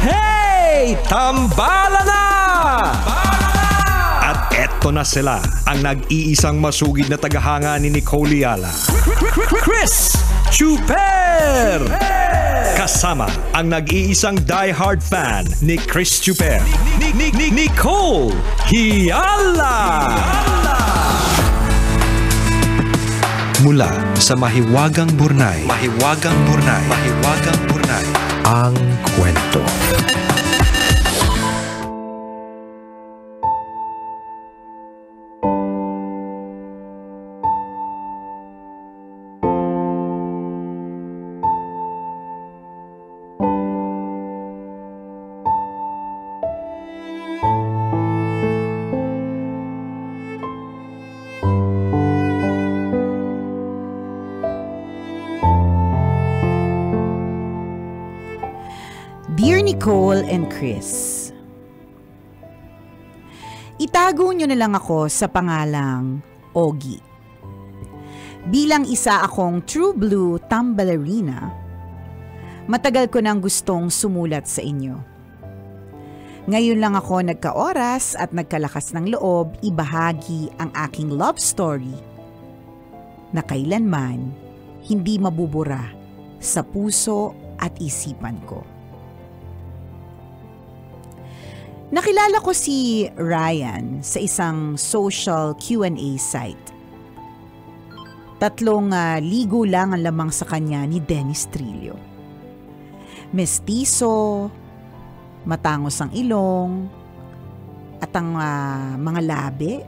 Hey! Tambala na! At eto na sila, ang nag-iisang masugid na tagahanga ni Nicole Yala. Chris Chuper! Kasama ang nag-iisang die-hard fan ni Chris Chuper, Nicole Yala! Mula sa Mahiwagang Burnay, ang kwento. Dear Nicole and Chris, itago nyo na lang ako sa pangalang Ogie. Bilang isa akong true blue tambalerina, matagal ko nang gustong sumulat sa inyo. Ngayon lang ako nagkaoras at nagkalakas ng loob ibahagi ang aking love story na kailanman hindi mabubura sa puso at isipan ko. Nakilala ko si Ryan sa isang social Q&A site. 3 ligo lang ang lamang sa kanya ni Dennis Trillo. Mestizo, matangos ang ilong, at ang mga labi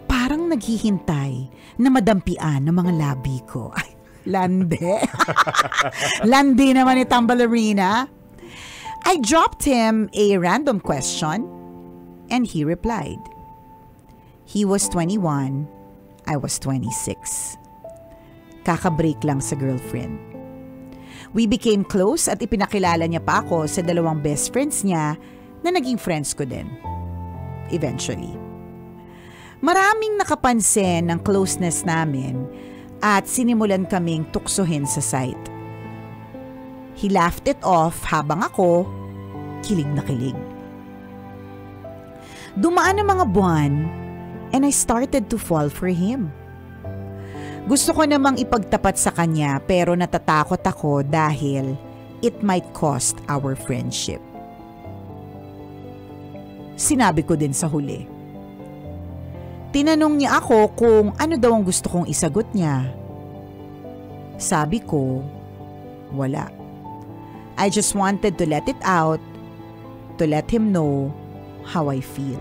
parang naghihintay na madampian ng mga labi ko. Ay, lande. Lande naman ni Tambalerina. I dropped him a random question and he replied. He was 21, I was 26. Kaka-break lang sa girlfriend. We became close at ipinakilala niya pa ako sa 2 best friends niya na naging friends ko din. Eventually. Maraming nakapansin ng closeness namin at sinimulan kaming tuksohin sa site. He laughed it off habang ako, kilig na kilig. Dumaan ang mga buwan and I started to fall for him. Gusto ko namang ipagtapat sa kanya pero natatakot ako dahil it might cost our friendship. Sinabi ko din sa huli. Tinanong niya ako kung ano daw ang gusto kong isagot niya. Sabi ko, wala. I just wanted to let it out, to let him know how I feel.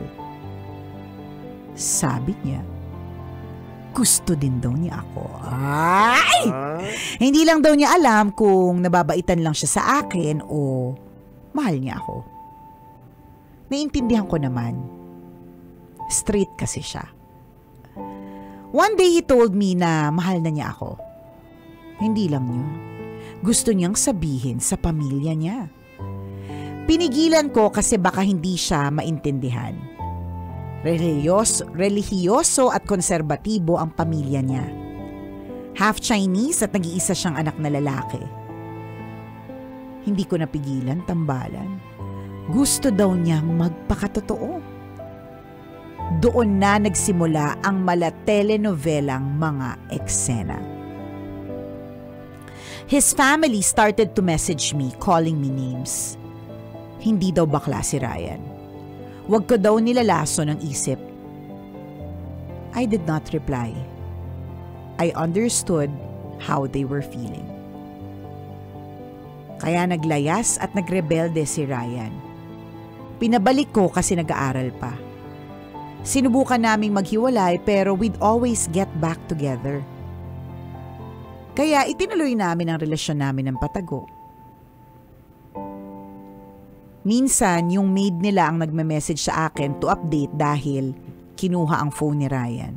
Sabi niya, gusto din daw niya ako. Ay! Hindi lang daw niya alam kung nababaitan lang siya sa akin o mahal niya ako. Naiintindihan ko naman. Straight kasi siya. One day he told me na mahal na niya ako. Hindi lang yun. Gusto niyang sabihin sa pamilya niya. Pinigilan ko kasi baka hindi siya maintindihan. Relihiyoso at konserbatibo ang pamilya niya. Half Chinese at nag-iisa siyang anak na lalaki. Hindi ko napigilan, tambalan. Gusto daw niyang magpakatotoo. Doon na nagsimula ang mala-telenovelang mga eksena. His family started to message me, calling me names. Hindi daw bakla si Ryan. Huwag ko daw nilalaso ng isip. I did not reply. I understood how they were feeling. Kaya naglayas at nagrebelde si Ryan. Pinabalik ko kasi nag-aaral pa. Sinubukan naming maghiwalay pero we'd always get back together. Kaya itinuloy namin ang relasyon namin ng patago. Minsan, yung maid nila ang nagme-message sa akin to update dahil kinuha ang phone ni Ryan.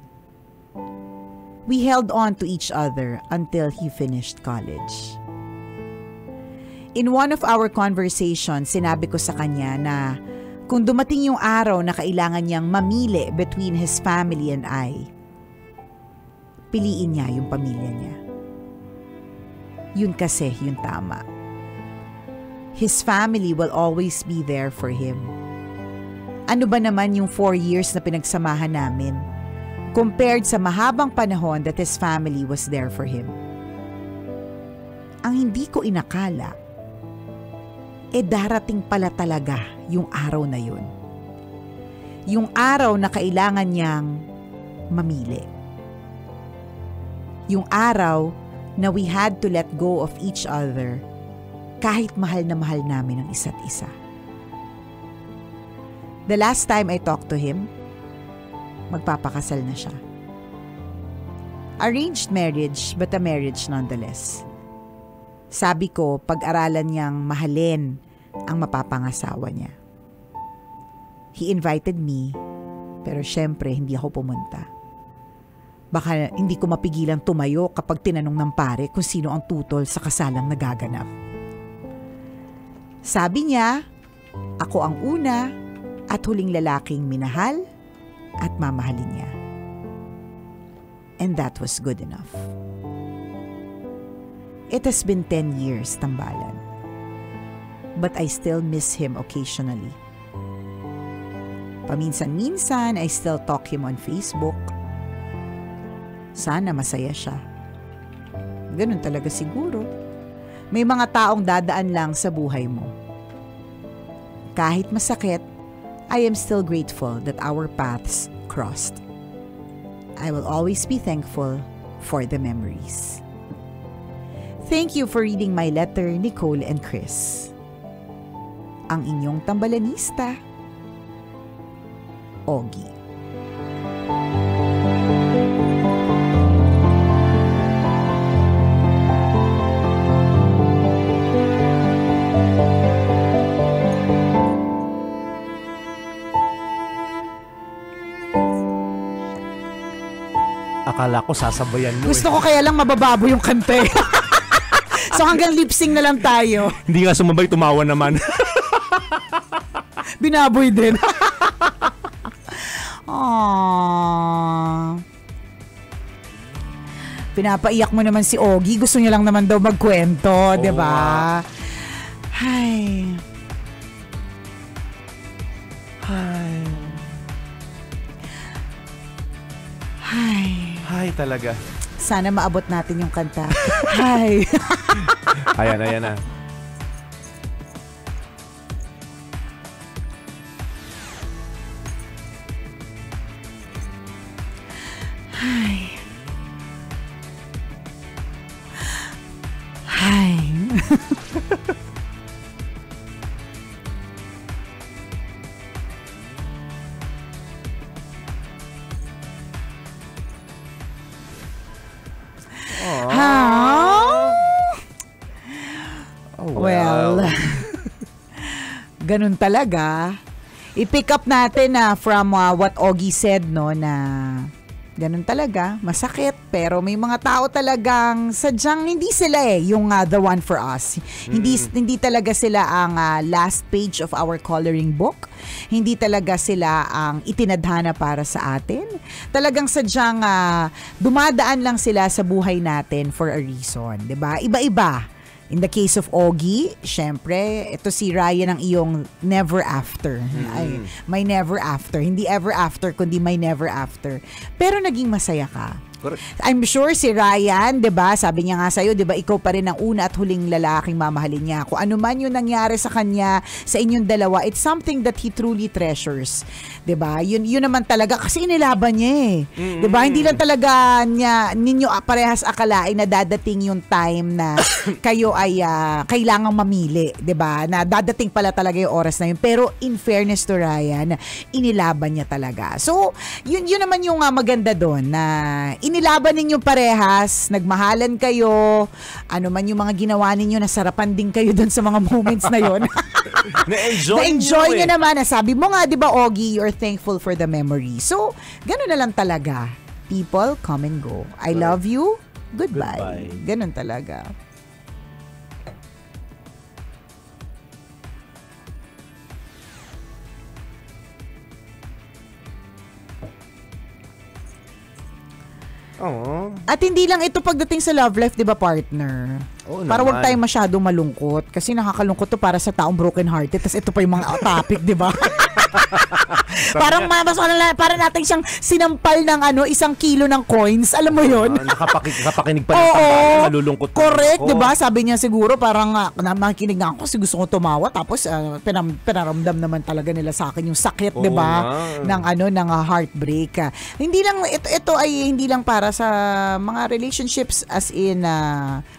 We held on to each other until he finished college. In one of our conversations, sinabi ko sa kanya na kung dumating yung araw na kailangan niyang mamili between his family and I, piliin niya yung pamilya niya. Yun kasi yung tama. His family will always be there for him. Ano ba naman yung 4 years na pinagsamahan namin compared sa mahabang panahon that his family was there for him? Ang hindi ko inakala, darating pala talaga yung araw na yun. Yung araw na kailangan niyang mamili. Yung araw na we had to let go of each other kahit mahal na mahal namin ang isa't isa. The last time I talked to him, magpapakasal na siya. Arranged marriage, but a marriage nonetheless. Sabi ko, pag-aralan niyang mahalin ang mapapangasawa niya. He invited me, pero syempre hindi ako pumunta. Baka hindi ko mapigilang tumayo kapag tinanong ng pare kung sino ang tutol sa kasalang nagaganap. Sabi niya, ako ang una at huling lalaking minahal at mamahalin niya. And that was good enough. It has been 10 years, tambalan. But I still miss him occasionally. Paminsan-minsan, I still talk him on Facebook. Sana masaya siya. Ganun talaga siguro. May mga taong dadaan lang sa buhay mo. Kahit masakit, I am still grateful that our paths crossed. I will always be thankful for the memories. Thank you for reading my letter, Nicole and Chris. Ang inyong tambalanista, Ogie. Akala ko sasabayan mo. Gusto ko kaya lang mabababo yung kante. So hanggang lip-sync na lang tayo. Hindi nga sumabay, tumawa naman. Binaboy din. Aww. Pinapaiyak mo naman si Ogie. Gusto niya lang naman daw magkwento, di ba? Ay. Hi. Hi. Hi talaga. Sana maabot natin yung kanta. Hi. Ayan, ayan na. Hi. Hi. Well, ganun talaga. I-pick up natin from what Ogie said, no, na ganun talaga, masakit, pero may mga tao talagang sadyang hindi sila yung the one for us. Hindi talaga sila ang last page of our coloring book. Hindi talaga sila ang itinadhana para sa atin. Talagang sadyang dumadaan lang sila sa buhay natin for a reason, 'di ba? Iba-iba. In the case of Ogie, syempre, ito si Ryan ang iyong never after. Ay, may never after. Hindi ever after, kundi may never after. Pero naging masaya ka. Correct. I'm sure si Ryan, 'di ba? Sabi niya nga sa iyo, 'di ba, ikaw pa rin ang una at huling lalaking mamahalin niya. Kung ano man 'yung nangyari sa kanya, sa inyong dalawa, it's something that he truly treasures. 'Di ba? Yun naman talaga kasi inilaban niya 'Di ba? Hindi lang talaga ninyo parehas akalain na dadating 'yung time na kayo ay kailangang mamili, 'di ba? Na dadating pala talaga 'yung oras na 'yun. Pero in fairness to Ryan, inilaban niya talaga. So, yun naman 'yung maganda doon na inilaban ninyo parehas, nagmahalan kayo, ano man yung mga ginawa ninyo, nasarapan din kayo doon sa mga moments na yon. Na-enjoy nyo naman. Sabi mo nga, di ba, Ogie, you're thankful for the memory. So, gano'n na lang talaga. People come and go. I love you. Goodbye. Gano'n talaga. Oo. At hindi lang ito pagdating sa love life, 'di ba, partner? Oo Para wag naman. tayong masyadong malungkot kasi nakakalungkot to para sa taong broken hearted. Tapos ito pa yung mga topic, 'di ba? Parang para natin siyang sinampal ng 1 kilo ng coins. Alam mo 'yon? Nakapakinig pa ng Oo, tambayan, malulungkot. correct, ako. 'di ba? Sabi niya siguro parang nakikinig nga ako kasi gusto ko tumawa tapos pinaramdam naman talaga nila sa akin yung sakit, Oo 'di ba? nga. Ng heartbreak. Hindi lang ito ay hindi lang para sa mga relationships as in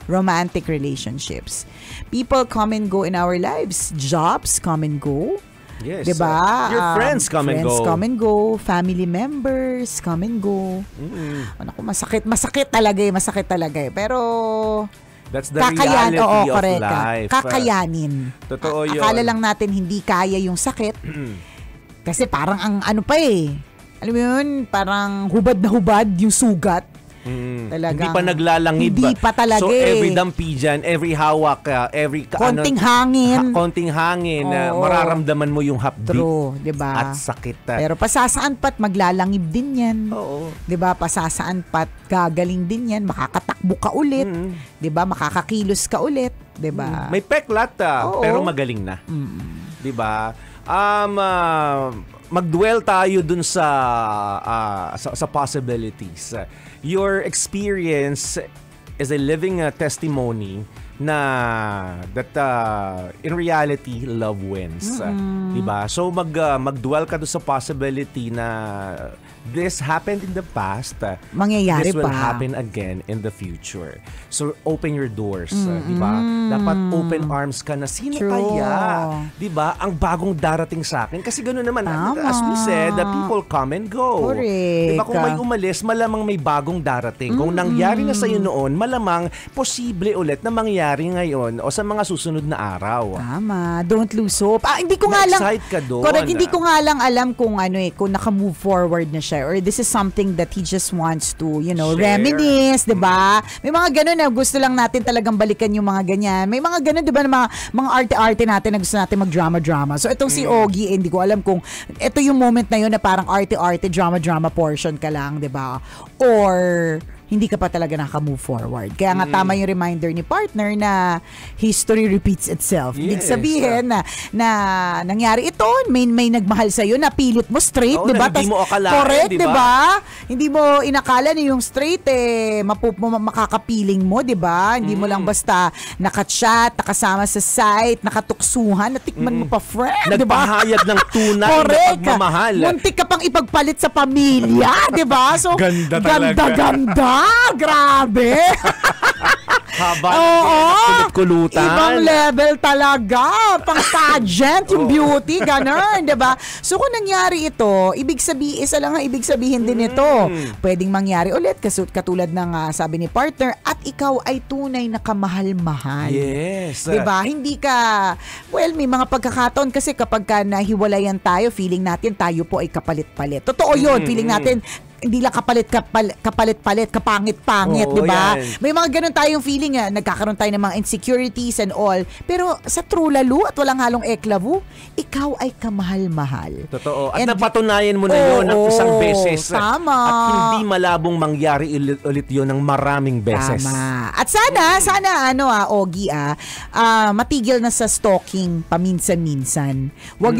romantic relationships. People come and go in our lives. Jobs come and go. Yes. Diba? Your friends come and go. Friends come and go. Family members come and go. Naku, masakit talaga eh. Pero That's the reality of life. Kakayanin. Totoo yun. Akala lang natin hindi kaya yung sakit. Kasi parang ang pa eh. Alam mo yun, parang hubad na hubad yung sugat. Talagang, hindi pa naglalangib. Hindi pa talaga. So every dampi dyan, every hawak, every konting hangin. Konting hangin, mararamdaman mo yung hapdi. True, 'di ba? At sakit. Pero pasasaan pat maglalangib din 'yan. Oo. 'Di ba? Pasasaan pat gagaling din 'yan, makakatakbo ka ulit, 'di ba? Makakakilos ka ulit, 'di ba? May peklat pero magaling na. 'Di ba? Mag-dwell tayo dun sa possibilities. Your experience is a living testimony na that in reality love wins, 'di ba? So mag-dwell ka dun sa possibility na this happened in the past, mangyayari this will pa. happen again in the future. So open your doors, 'di ba? Dapat open arms ka na sino True. kaya, 'di ba? Ang bagong darating sa akin kasi ganoon naman. Tama. As we said, the people come and go. Correct. 'Di ba? Kung may umalis, malamang may bagong darating. Kung nangyari na sa iyo noon, malamang posible ulit na mangyari ngayon o sa mga susunod na araw. Tama. Don't lose hope. Hindi ko nga lang. Ma-excite ka doon. Correct. Hindi ko nga lang alam kung kung naka-move forward na siya or this is something that he just wants to, Share. reminisce, 'di ba? May mga ganun na gusto lang natin talagang balikan yung mga ganyan. May mga ganun, 'di ba, na mga arte-arte natin na gusto natin mag-drama-drama. So itong si Ogie, hindi ko alam kung ito yung moment na yun na parang arte-arte, drama-drama portion ka lang, 'di ba? Or hindi ka pa talaga naka-move forward. Kaya nga tama yung reminder ni partner na history repeats itself. Ibig Yes. sabihin na nangyari ito, may nagmahal sa'yo, napilit mo straight, Oo, di ba? na hindi mo akalain, correct, di di ba? ba? Hindi mo inakala na yung straight makakapiling mo, di ba? Hindi mo lang basta nakachat, nakasama sa site, nakatuksuhan, natikman mo pa friend, di ba? Nagpahayag ng tunay na Correct. pagmamahal. Muntik ka pang ipagpalit sa pamilya, di ba? So, Ganda talaga. ganda. Grabe. Haba Oo. kulot-kulutan. Ibang level talaga. Pang pageant, yung beauty, ganun, diba? So, kung nangyari ito, ibig sabihin, isa lang ang ibig sabihin din ito. Pwedeng mangyari ulit, katulad ng sabi ni partner, at ikaw ay tunay na kamahal-mahal. Yes. Diba? Hindi ka, may mga pagkakataon kasi kapag nahiwalayan tayo, feeling natin tayo po ay kapalit-palit. Totoo yun, feeling natin, hindi lang kapalit-palit, kapangit-pangit, Oo, di ba? yan. May mga ganun tayong feeling nagkakaroon tayo ng mga insecurities and all. Pero sa true lalo at walang halong eklavu, ikaw ay kamahal-mahal. Totoo. At And napatunayan mo na yun ng isang beses. Tama. At hindi malabong mangyari ulit yun ng maraming beses. Tama. At sana Ogie, matigil na sa stalking paminsan-minsan. Wag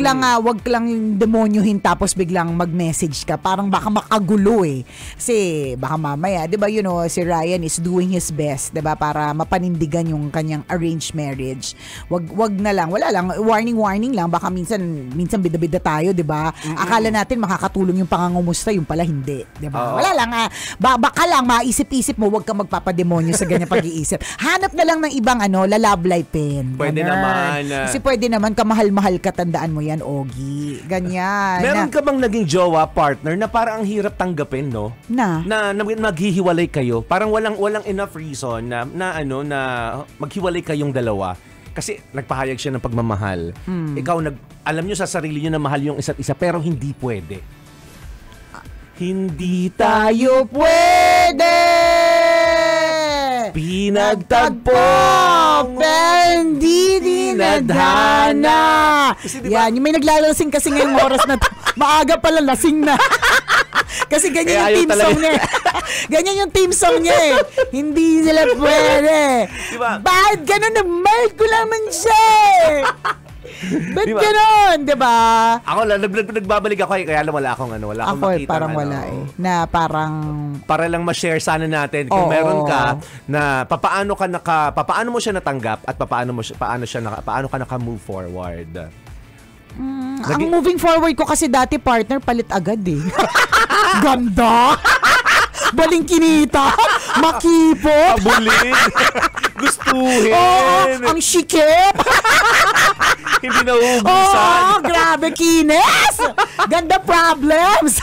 lang demonyohin tapos biglang mag-message ka. Parang baka makagulo Kasi baka mamaya, 'di ba, si Ryan is doing his best, 'di ba, para mapanindigan yung kanyang arranged marriage. Wag na lang, wala lang, warning lang, baka minsan bida-bida tayo, 'di ba? Akala natin makakatulong yung pangangumusta, yung pala hindi, 'di ba? Wala lang, baka lang maisip-isip mo, wag kang magpapademonyo sa ganyan pag-iisip. Hanap na lang ng ibang love life pen. Pwede naman. Kasi pwede naman, kamahal-mahal ka, tandaan mo yan, Ogie. Ganyan. Meron ka bang naging jowa partner na parang ang hirap tanggapin, no? Na maghihiwalay kayo. Parang walang enough reason na maghiwalay kayong dalawa. Kasi nagpahayag siya ng pagmamahal. Ikaw alam niyo sa sarili niyo na mahal yung isa't isa pero hindi pwede. Hindi tayo pwede pinagtagpo, pero hindi dinadhana. Kasi diba, yan, yung may naglalasing kasi ngayong oras na to. Maaga pala lasing na. Kasi ganyan Kaya yung ayaw team talaga. song niya. Ganyan yung team song niya eh. Hindi sila pwede. Diba? Bakit ganun na mahal ko naman siya eh. Ba't Diba? ganun? Diba? Ako lang, nagbabalik ako kaya lang wala akong wala akong Ako makita. parang wala eh. Na parang... Para lang ma-share sana natin kung Oo. meron ka na paano mo siya natanggap at paano ka naka-move forward. Ang moving forward ko kasi dati partner palit agad eh. Ganda! Baling kinita! Makipot! Abulin! Gustuhin! Oo! Ang sikip! Hindi nauubusan! Oo! Grabe kines! Ganda problems!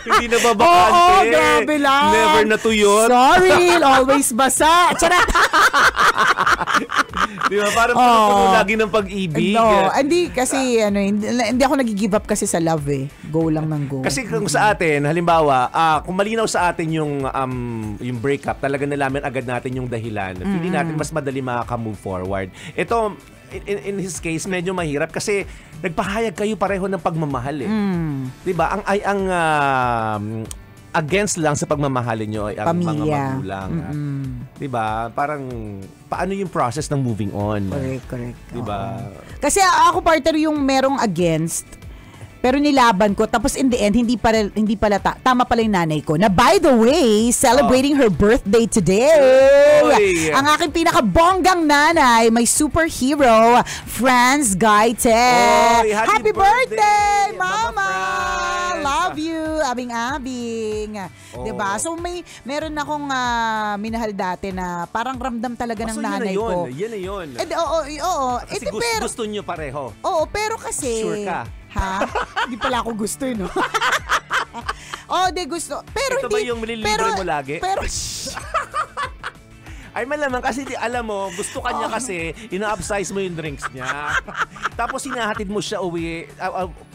Hindi na babakante! Oo! Grabe lang! Never natuyot! Sorry! Always basa! Charot! Di ba? Parang puno lagi ng pag-ibig. No, hindi kasi hindi ako nag-give up kasi sa love eh. Go lang ng go. Kasi kung sa atin, halimbawa, kung malinaw sa atin yung breakup, talaga nalaman agad natin yung dahilan. Feeling natin mas madali makaka-move forward. Ito, in his case, medyo mahirap kasi nagpahayag kayo pareho ng pagmamahal eh. Diba? Ang against lang sa pagmamahalin nyo ay ang mga Pamilya. magulang. Diba? Parang, paano yung process ng moving on? Correct. Diba? Oo. Kasi ako partner yung merong against, pero nilaban ko. Tapos in the end, hindi pala tama pala yung nanay ko. Na by the way, celebrating her birthday today. Oy! Ang aking pinakabonggang nanay, my superhero, Franz Gaite. Oy, happy birthday, Mama Mama! Franz! Love you, abing-abing. Diba? So meron akong minahal dati na parang ramdam talaga ng nanay ko. Yan na yun. Oo. Kasi gusto nyo pareho. Oo, pero kasi... Sure ka? Ha? Hindi pala ako gusto no? Di gusto. Pero Ito hindi... ba yung malilibre mo lagi? Pero... Ay malamang kasi alam mo, gusto kanya kasi ina-upsize mo yung drinks niya. Tapos hinahatid mo siya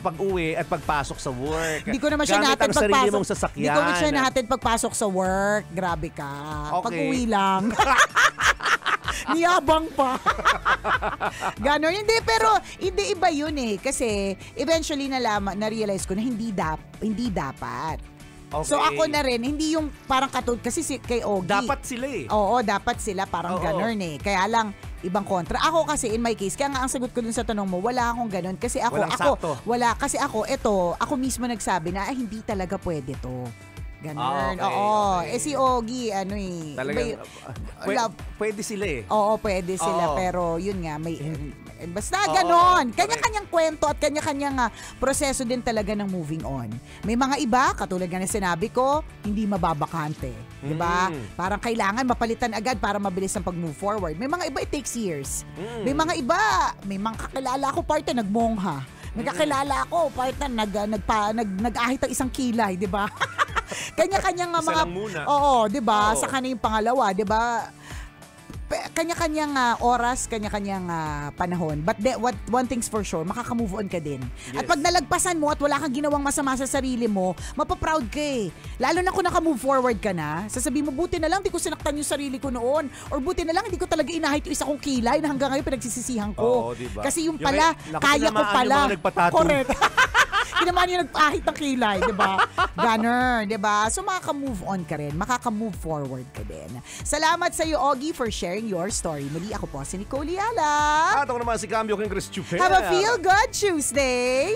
pag-uwi at pagpasok sa work. Hindi ko naman siya Gamit nahatid ang sarili pagpasok. mong sasakyan. Hindi ko naman siya nahatid pagpasok sa work. Grabe ka. Okay. Pag-uwi lang. Niyabang pa. Ganon. Hindi, pero hindi iba yun eh. Kasi eventually na-realize ko na hindi dapat. Okay. So ako na rin, hindi yung parang katulad kasi kay Ogie. Dapat sila eh. Oo, dapat sila parang ganon eh. Kaya lang, ibang kontra. Ako kasi, in my case, kaya nga ang sagot ko dun sa tanong mo, wala akong ganon. Kasi ako mismo nagsabi na, hindi talaga pwede to. Ganon. Okay, Oo. okay. Si Ogie, Talagang, pwede sila eh. Oo, pwede sila. Oo. Pero yun nga, basta ganon. Kanya-kanyang kwento at kanya-kanyang proseso din talaga ng moving on. May mga iba, katulad nga na sinabi ko, hindi mababakante. Diba? Parang kailangan mapalitan agad para mabilis ang pag-move forward. May mga iba, it takes years. May mga iba, may mga kakilala ko partner, nagmongha. May kakilala ko partner, nag-ahit ang isang kilay. Diba? Kanya-kanyang Isa mga... lang muna. Oo, diba? Oo. Sa kanyang pangalawa, diba? Kanya-kanyang oras, kanya-kanyang panahon. But one thing's for sure, makaka-move on ka din. Yes. At pag nalagpasan mo at wala kang ginawang masama sa sarili mo, mapaproud ka eh. Lalo na kung naka-move forward ka na, sasabihin mo, buti na lang di ko sinaktan yung sarili ko noon. Or buti na lang hindi ko talaga inahit yung isa kong kilay na hanggang ngayon pinagsisisihan ko. Oo, diba? Kasi yung pala, Naku, kaya ko tinamaan pala. yung mga nagpatattoo. Correct. Kinaman yung nag-ahit ng kilay, di ba? Gunner, di ba? So makaka-move on ka rin, makaka-move forward ka din. Salamat sa iyo, Ogie, for sharing your story. Muli ako po si Nicole Yala. At ako naman si Cambio King Chris Chuper. Have a feel good Tuesday!